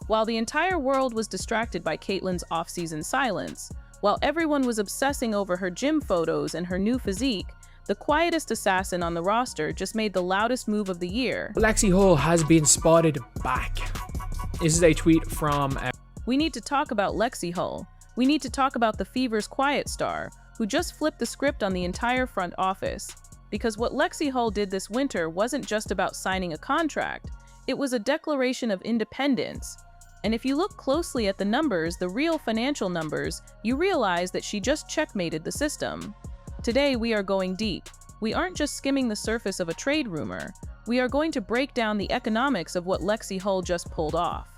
While the entire world was distracted by Caitlyn's off-season silence, while everyone was obsessing over her gym photos and her new physique, the quietest assassin on the roster just made the loudest move of the year. Lexie Hull has been spotted back. This is a tweet from... We need to talk about Lexie Hull. We need to talk about the Fever's quiet star, who just flipped the script on the entire front office. Because what Lexie Hull did this winter wasn't just about signing a contract, it was a declaration of independence. And if you look closely at the numbers, the real financial numbers, you realize that she just checkmated the system. Today we are going deep. We aren't just skimming the surface of a trade rumor. We are going to break down the economics of what Lexie Hull just pulled off.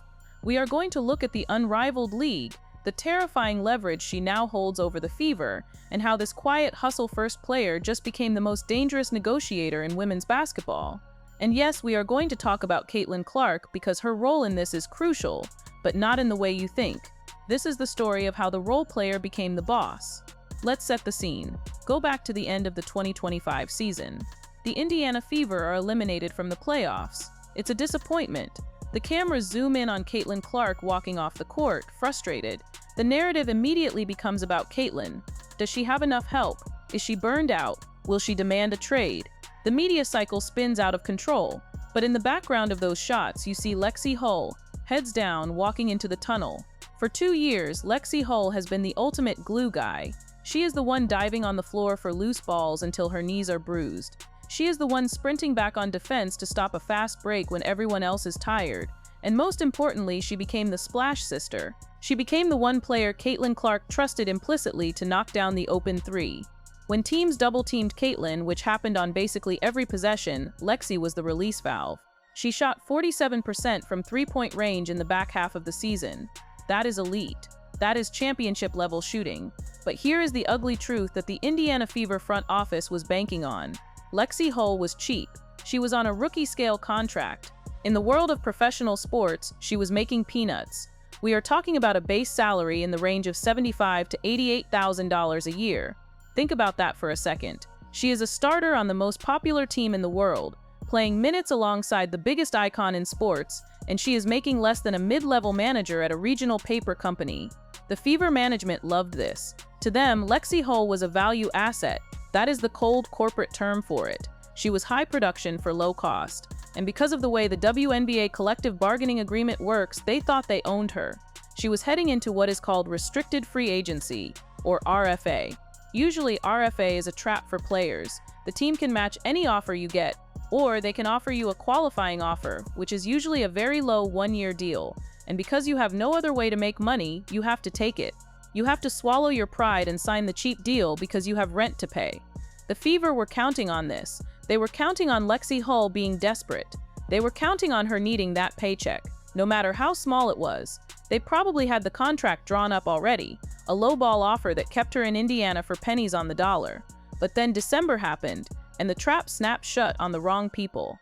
We are going to look at the unrivaled league, the terrifying leverage she now holds over the Fever, and how this quiet hustle-first player just became the most dangerous negotiator in women's basketball. And yes, we are going to talk about Caitlyn Clark because her role in this is crucial, but not in the way you think. This is the story of how the role player became the boss. Let's set the scene. Go back to the end of the 2025 season. The Indiana Fever are eliminated from the playoffs. It's a disappointment. The cameras zoom in on Caitlyn Clark walking off the court, frustrated. The narrative immediately becomes about Caitlyn. Does she have enough help? Is she burned out? Will she demand a trade? The media cycle spins out of control. But in the background of those shots, you see Lexie Hull, heads down, walking into the tunnel. For 2 years, Lexie Hull has been the ultimate glue guy. She is the one diving on the floor for loose balls until her knees are bruised. She is the one sprinting back on defense to stop a fast break when everyone else is tired. And most importantly, she became the splash sister. She became the one player Caitlyn Clark trusted implicitly to knock down the open three. When teams double-teamed Caitlyn, which happened on basically every possession, Lexie was the release valve. She shot 47% from three-point range in the back half of the season. That is elite. That is championship-level shooting. But here is the ugly truth that the Indiana Fever front office was banking on. Lexie Hull was cheap. She was on a rookie-scale contract. In the world of professional sports, she was making peanuts. We are talking about a base salary in the range of $75,000 to $88,000 a year. Think about that for a second. She is a starter on the most popular team in the world, playing minutes alongside the biggest icon in sports, and she is making less than a mid-level manager at a regional paper company. The Fever management loved this. To them, Lexie Hull was a value asset. That is the cold corporate term for it. She was high production for low cost. And because of the way the WNBA collective bargaining agreement works, they thought they owned her. She was heading into what is called restricted free agency, or RFA. Usually, RFA is a trap for players. The team can match any offer you get, or they can offer you a qualifying offer, which is usually a very low one-year deal. And because you have no other way to make money, you have to take it. You have to swallow your pride and sign the cheap deal because you have rent to pay. The Fever were counting on this. They were counting on Lexie Hull being desperate. They were counting on her needing that paycheck, no matter how small it was. They probably had the contract drawn up already, a lowball offer that kept her in Indiana for pennies on the dollar. But then December happened, and the trap snapped shut on the wrong people.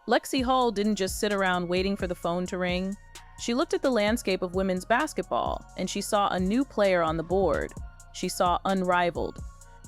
Lexie Hull didn't just sit around waiting for the phone to ring. She looked at the landscape of women's basketball, and she saw a new player on the board. She saw Unrivaled.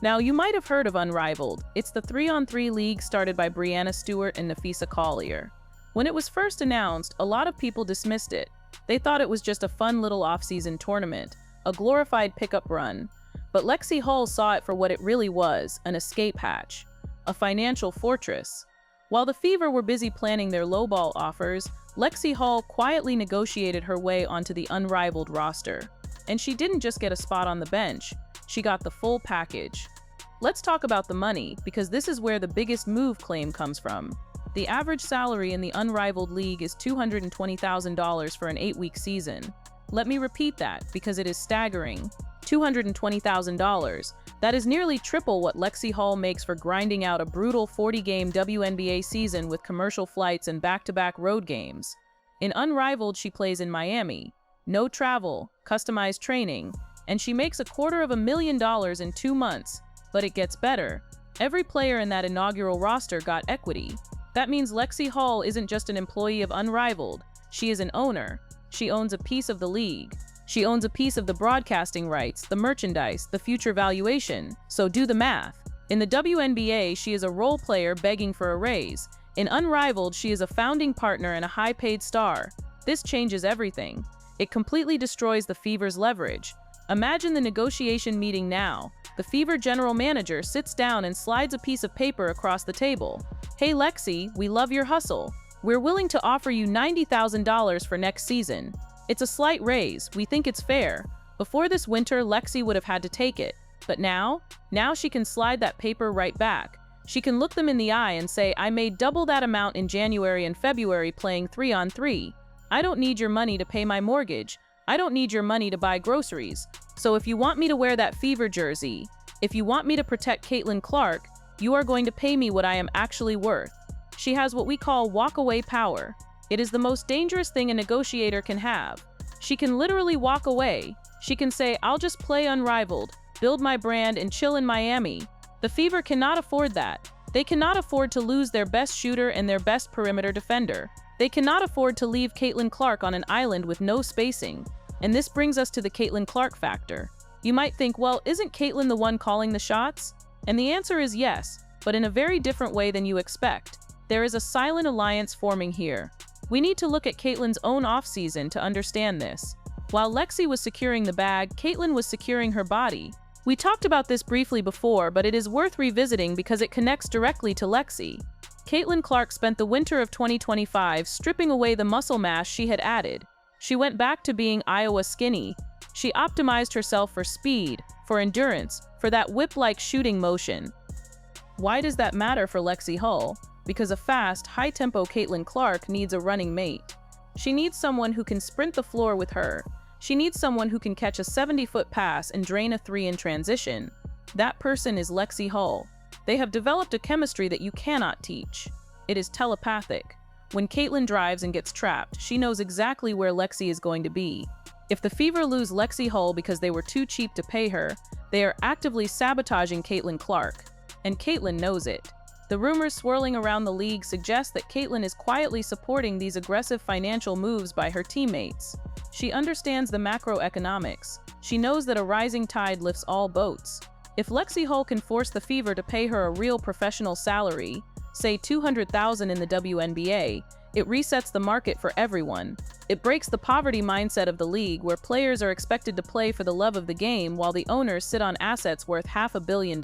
Now, you might have heard of Unrivaled. It's the 3-on-3 league started by Brianna Stewart and Nafisa Collier. When it was first announced, a lot of people dismissed it. They thought it was just a fun little off-season tournament, a glorified pickup run. But Lexie Hull saw it for what it really was, an escape hatch, a financial fortress. While the Fever were busy planning their lowball offers, Lexie Hull quietly negotiated her way onto the Unrivaled roster. And she didn't just get a spot on the bench, she got the full package. Let's talk about the money, because this is where the biggest move claim comes from. The average salary in the Unrivaled league is $220,000 for an 8-week season. Let me repeat that, because it is staggering. $220,000. That is nearly triple what Lexie Hull makes for grinding out a brutal 40-game WNBA season with commercial flights and back-to-back road games. In Unrivaled, she plays in Miami. No travel, customized training, and she makes $250,000 in 2 months. But it gets better. Every player in that inaugural roster got equity. That means Lexie Hull isn't just an employee of Unrivaled. She is an owner. She owns a piece of the league. She owns a piece of the broadcasting rights, the merchandise, the future valuation. So do the math. In the WNBA, she is a role player begging for a raise. In Unrivaled, she is a founding partner and a high-paid star. This changes everything. It completely destroys the Fever's leverage. Imagine the negotiation meeting now. The Fever general manager sits down and slides a piece of paper across the table. "Hey Lexi, we love your hustle. We're willing to offer you $90,000 for next season. It's a slight raise, we think it's fair." Before this winter, Lexi would have had to take it. But now she can slide that paper right back. She can look them in the eye and say, "I made double that amount in January and February playing 3-on-3. I don't need your money to pay my mortgage. I don't need your money to buy groceries. So if you want me to wear that Fever jersey, if you want me to protect Caitlyn Clark, you are going to pay me what I am actually worth." She has what we call walk-away power. It is the most dangerous thing a negotiator can have. She can literally walk away. She can say, "I'll just play Unrivaled, build my brand, and chill in Miami." The Fever cannot afford that. They cannot afford to lose their best shooter and their best perimeter defender. They cannot afford to leave Caitlyn Clark on an island with no spacing. And this brings us to the Caitlyn Clark factor. You might think, well, isn't Caitlyn the one calling the shots? And the answer is yes, but in a very different way than you expect. There is a silent alliance forming here. We need to look at Caitlyn's own offseason to understand this. While Lexi was securing the bag, Caitlyn was securing her body. We talked about this briefly before, but it is worth revisiting because it connects directly to Lexi. Caitlyn Clark spent the winter of 2025 stripping away the muscle mass she had added. She went back to being Iowa skinny. She optimized herself for speed, for endurance, for that whip-like shooting motion. Why does that matter for Lexi Hull? Because a fast, high-tempo Caitlyn Clark needs a running mate. She needs someone who can sprint the floor with her. She needs someone who can catch a 70-foot pass and drain a 3 in transition. That person is Lexi Hull. They have developed a chemistry that you cannot teach. It is telepathic. When Caitlyn drives and gets trapped, she knows exactly where Lexi is going to be. If the Fever lose Lexi Hull because they were too cheap to pay her, they are actively sabotaging Caitlyn Clark. And Caitlyn knows it. The rumors swirling around the league suggest that Caitlyn is quietly supporting these aggressive financial moves by her teammates. She understands the macroeconomics. She knows that a rising tide lifts all boats. If Lexi Hull can force the Fever to pay her a real professional salary, say $200,000 in the WNBA, it resets the market for everyone. It breaks the poverty mindset of the league where players are expected to play for the love of the game while the owners sit on assets worth $500 million.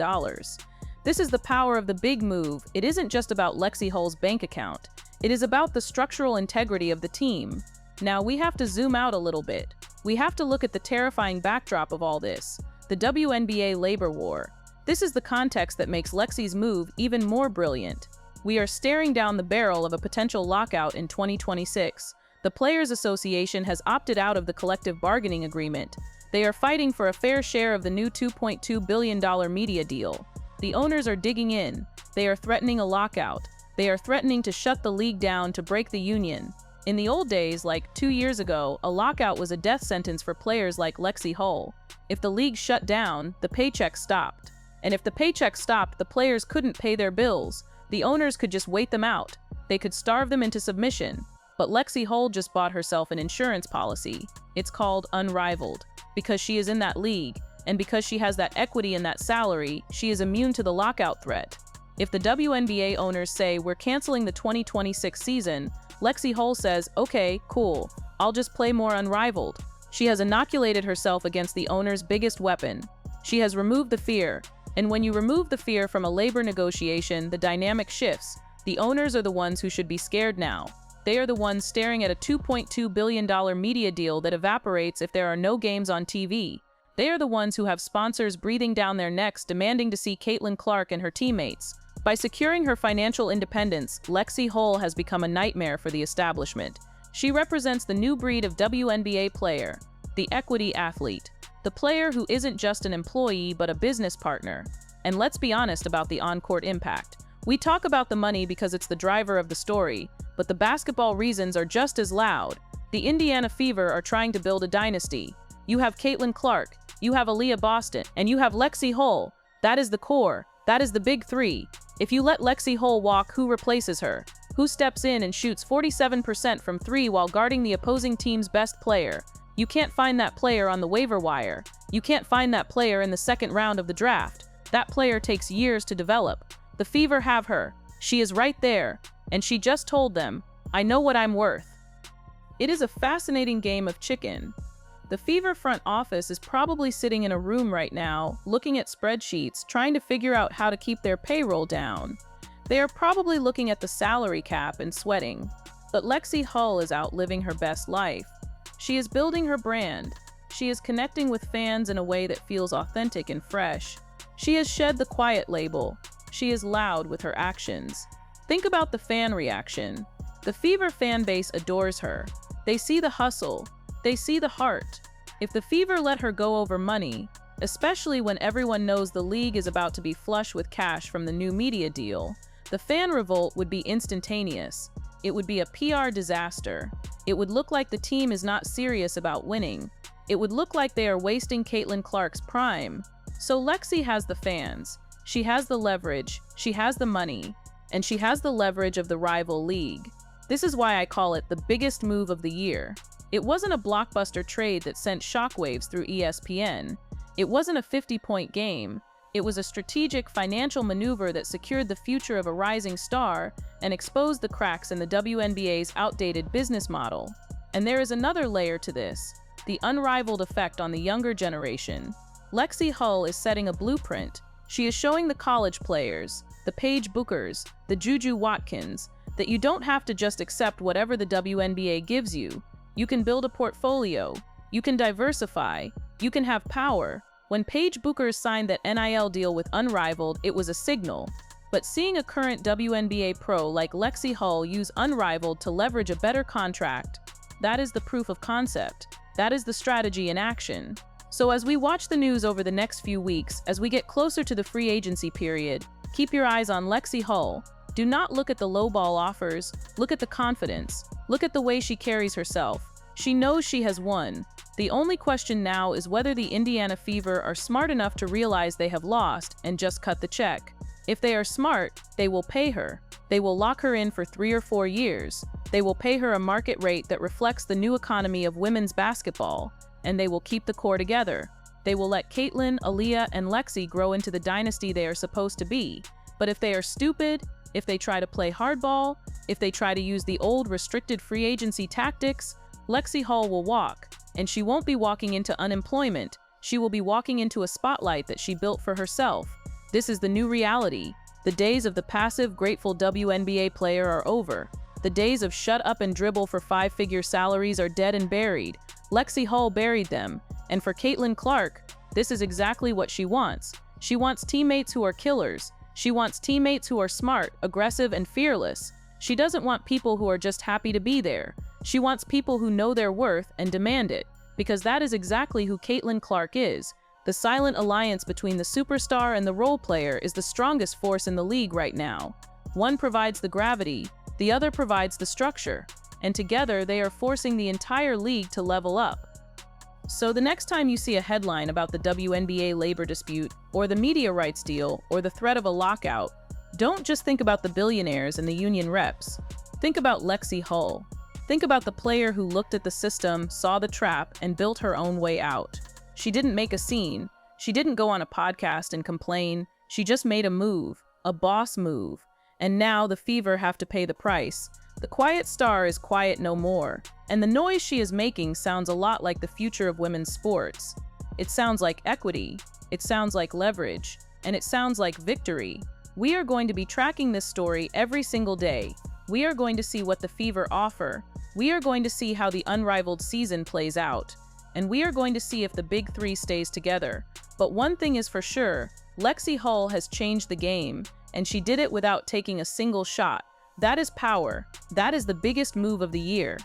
This is the power of the big move. It isn't just about Lexi Hull's bank account. It is about the structural integrity of the team. Now we have to zoom out a little bit. We have to look at the terrifying backdrop of all this, the WNBA labor war. This is the context that makes Lexi's move even more brilliant. We are staring down the barrel of a potential lockout in 2026. The Players Association has opted out of the collective bargaining agreement. They are fighting for a fair share of the new $2.2 billion media deal. The owners are digging in. They are threatening a lockout. They are threatening to shut the league down to break the union. In the old days, like 2 years ago, a lockout was a death sentence for players like Lexi Hull. If the league shut down, the paycheck stopped. And if the paycheck stopped, the players couldn't pay their bills. The owners could just wait them out. They could starve them into submission. But Lexi Hull just bought herself an insurance policy. It's called Unrivaled. Because she is in that league, and because she has that equity and that salary, she is immune to the lockout threat. If the WNBA owners say, "We're canceling the 2026 season," Lexi Hull says, "Okay, cool. I'll just play more Unrivaled." She has inoculated herself against the owner's biggest weapon. She has removed the fear. And when you remove the fear from a labor negotiation, the dynamic shifts. The owners are the ones who should be scared now. They are the ones staring at a $2.2 billion media deal that evaporates if there are no games on TV. They are the ones who have sponsors breathing down their necks demanding to see Caitlyn Clark and her teammates. By securing her financial independence, Lexi Hull has become a nightmare for the establishment. She represents the new breed of WNBA player, the equity athlete, the player who isn't just an employee but a business partner. And let's be honest about the on-court impact. We talk about the money because it's the driver of the story, but the basketball reasons are just as loud. The Indiana Fever are trying to build a dynasty. You have Caitlyn Clark, you have Aaliyah Boston, and you have Lexi Hull. That is the core. That is the big three. If you let Lexi Hull walk, who replaces her? Who steps in and shoots 47% from 3 while guarding the opposing team's best player? You can't find that player on the waiver wire. You can't find that player in the second round of the draft. That player takes years to develop. The Fever have her. She is right there. And she just told them, "I know what I'm worth." It is a fascinating game of chicken. The Fever front office is probably sitting in a room right now, looking at spreadsheets, trying to figure out how to keep their payroll down. They are probably looking at the salary cap and sweating. But Lexie Hull is out living her best life. She is building her brand. She is connecting with fans in a way that feels authentic and fresh. She has shed the quiet label. She is loud with her actions. Think about the fan reaction. The Fever fan base adores her. They see the hustle. They see the heart. If the Fever let her go over money, especially when everyone knows the league is about to be flush with cash from the new media deal, the fan revolt would be instantaneous. It would be a PR disaster. It would look like the team is not serious about winning. It would look like they are wasting Caitlyn Clark's prime. So Lexie has the fans. She has the leverage. She has the money. And she has the leverage of the rival league. This is why I call it the biggest move of the year. It wasn't a blockbuster trade that sent shockwaves through ESPN. It wasn't a 50-point game. It was a strategic financial maneuver that secured the future of a rising star and exposed the cracks in the WNBA's outdated business model. And there is another layer to this, the unrivaled effect on the younger generation. Lexie Hull is setting a blueprint. She is showing the college players, the Paige Bookers, the Juju Watkins, that you don't have to just accept whatever the WNBA gives you. You can build a portfolio. You can diversify. You can have power. When Paige Bookers signed that NIL deal with Unrivaled, it was a signal. But seeing a current WNBA pro like Lexie Hull use Unrivaled to leverage a better contract, that is the proof of concept. That is the strategy in action. So as we watch the news over the next few weeks, as we get closer to the free agency period, keep your eyes on Lexie Hull. Do not look at the lowball offers. Look at the confidence. Look at the way she carries herself. She knows she has won. The only question now is whether the Indiana Fever are smart enough to realize they have lost and just cut the check. If they are smart, they will pay her. They will lock her in for 3 or 4 years. They will pay her a market rate that reflects the new economy of women's basketball, and they will keep the core together. They will let Caitlyn, Aaliyah, and Lexi grow into the dynasty they are supposed to be. But if they are stupid, if they try to play hardball, if they try to use the old restricted free agency tactics, Lexie Hull will walk, and she won't be walking into unemployment. She will be walking into a spotlight that she built for herself. This is the new reality. The days of the passive, grateful WNBA player are over. The days of shut up and dribble for 5-figure salaries are dead and buried. Lexie Hull buried them. And for Caitlyn Clark, this is exactly what she wants. She wants teammates who are killers. She wants teammates who are smart, aggressive, and fearless. She doesn't want people who are just happy to be there. She wants people who know their worth and demand it, because that is exactly who Caitlyn Clark is. The silent alliance between the superstar and the role player is the strongest force in the league right now. One provides the gravity, the other provides the structure, and together they are forcing the entire league to level up. So the next time you see a headline about the WNBA labor dispute, or the media rights deal, or the threat of a lockout, don't just think about the billionaires and the union reps. Think about Lexie Hull. Think about the player who looked at the system, saw the trap, and built her own way out. She didn't make a scene. She didn't go on a podcast and complain. She just made a move, a boss move. And now the Fever have to pay the price. The quiet star is quiet no more. And the noise she is making sounds a lot like the future of women's sports. It sounds like equity. It sounds like leverage. And it sounds like victory. We are going to be tracking this story every single day. We are going to see what the Fever offer. We are going to see how the unrivaled season plays out. And we are going to see if the Big Three stays together. But one thing is for sure, Lexie Hull has changed the game, and she did it without taking a single shot. That is power. That is the biggest move of the year.